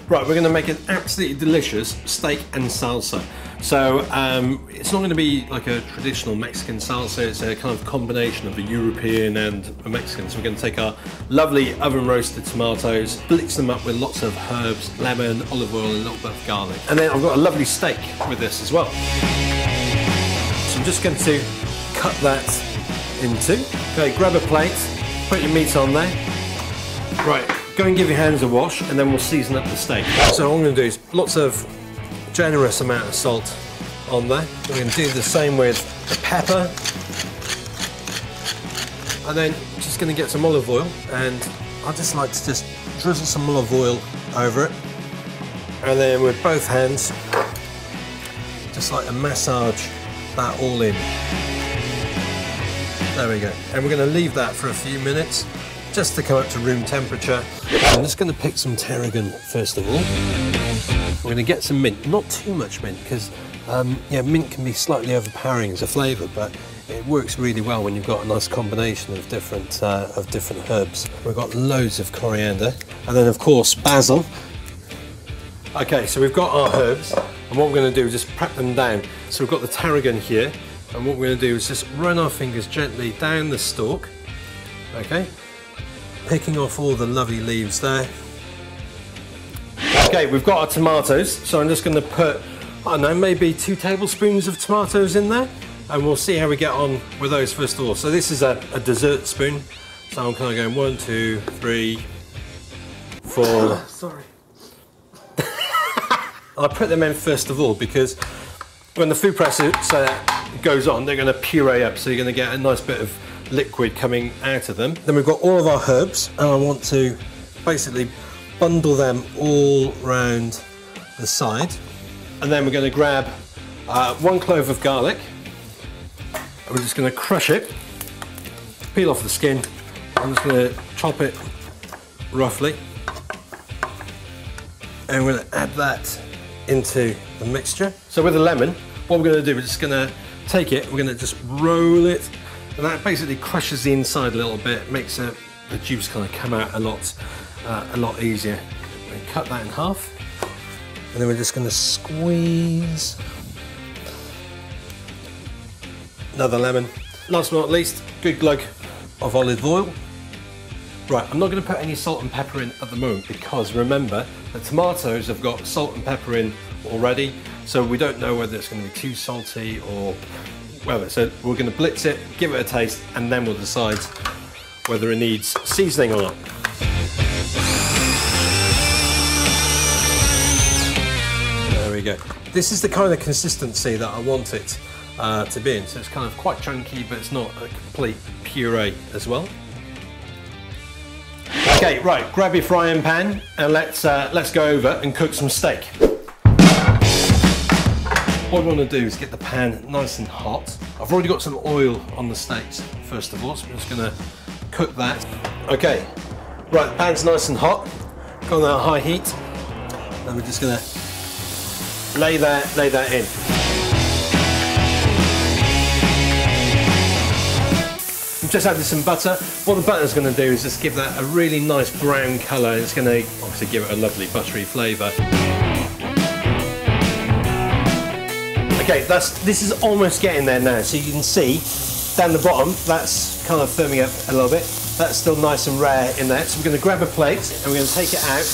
Right, we're going to make an absolutely delicious steak and salsa. So it's not going to be like a traditional Mexican salsa, it's a kind of combination of a European and a Mexican. So we're going to take our lovely oven roasted tomatoes, blitz them up with lots of herbs, lemon, olive oil, and a little bit of garlic. And then I've got a lovely steak with this as well. So I'm just going to cut that into. Okay, grab a plate, put your meat on there. Right. Go and give your hands a wash and then we'll season up the steak. So what I'm going to do is lots of generous amount of salt on there. We're going to do the same with the pepper. And then just going to get some olive oil, and I just like to just drizzle some olive oil over it. And then with both hands, just like to massage that all in. There we go. And we're going to leave that for a few minutes, just to come up to room temperature. I'm just going to pick some tarragon first of all. We're going to get some mint, not too much mint, because yeah, mint can be slightly overpowering as a flavour, but it works really well when you've got a nice combination of different herbs. We've got loads of coriander, and then of course basil. Okay, so we've got our herbs, and what we're going to do is just prep them down. So we've got the tarragon here, and what we're going to do is just run our fingers gently down the stalk. Okay. Picking off all the lovely leaves there. Okay, we've got our tomatoes, so I'm just going to put, I don't know, maybe 2 tablespoons of tomatoes in there, and we'll see how we get on with those first of all. So this is a dessert spoon, so I'm kind of going 1, 2, 3, 4. Sorry. I put them in first of all because when the food processor goes on, they're going to puree up, so you're going to get a nice bit of liquid coming out of them. Then we've got all of our herbs, and I want to basically bundle them all round the side. And then we're going to grab 1 clove of garlic, and we're just going to crush it, peel off the skin. I'm just going to chop it roughly, and we're going to add that into the mixture. So with the lemon, what we're going to do, we're just going to take it, we're going to just roll it. And that basically crushes the inside a little bit, makes the juice kind of come out a lot easier. We cut that in half, and then we're just going to squeeze another lemon. Last but not least, good glug of olive oil. Right, I'm not going to put any salt and pepper in at the moment because remember, the tomatoes have got salt and pepper in already, so we don't know whether it's going to be too salty or well, so we're going to blitz it, give it a taste, and then we'll decide whether it needs seasoning or not. There we go. This is the kind of consistency that I want it to be in. So it's kind of quite chunky, but it's not a complete puree as well. Okay, right, grab your frying pan and let's go over and cook some steak. What I want to do is get the pan nice and hot. I've already got some oil on the steaks, first of all, so I'm just going to cook that. Okay, right, the pan's nice and hot, got on high heat, and we're just going to lay that in. We've just added some butter. What the butter's going to do is just give that a really nice brown colour. It's going to obviously give it a lovely buttery flavour. Okay, this is almost getting there now, so you can see down the bottom, that's kind of firming up a little bit. That's still nice and rare in there. So we're going to grab a plate and we're going to take it out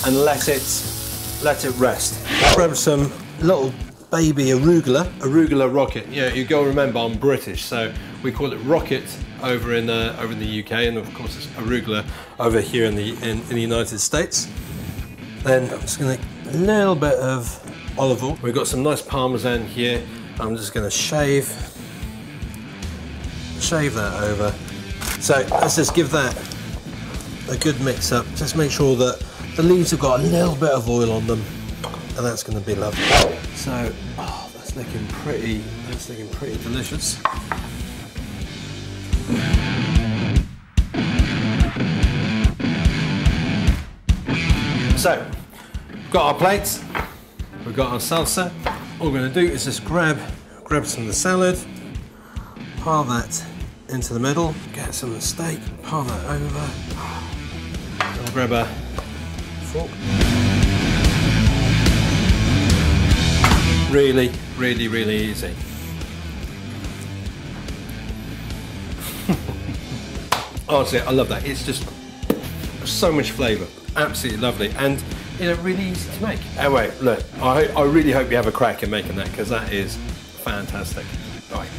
and let it rest. Grab some little baby arugula rocket. Yeah, you got to remember I'm British, so we call it rocket over in the UK, and of course it's arugula over here in the United States. Then I'm just going to a little bit of olive oil. We've got some nice parmesan here. I'm just going to shave that over. So let's just give that a good mix up. Just make sure that the leaves have got a little bit of oil on them, and that's going to be lovely. So that's looking pretty delicious. So we've got our plates. We've got our salsa. All we're going to do is just grab some of the salad, pile that into the middle, get some of the steak, pile that over. I'll grab a fork. Really, really, really easy. Honestly, I love that. It's just so much flavour. Absolutely lovely. And you know, really easy to make. Anyway, look, I really hope you have a crack in making that, because that is fantastic. All right.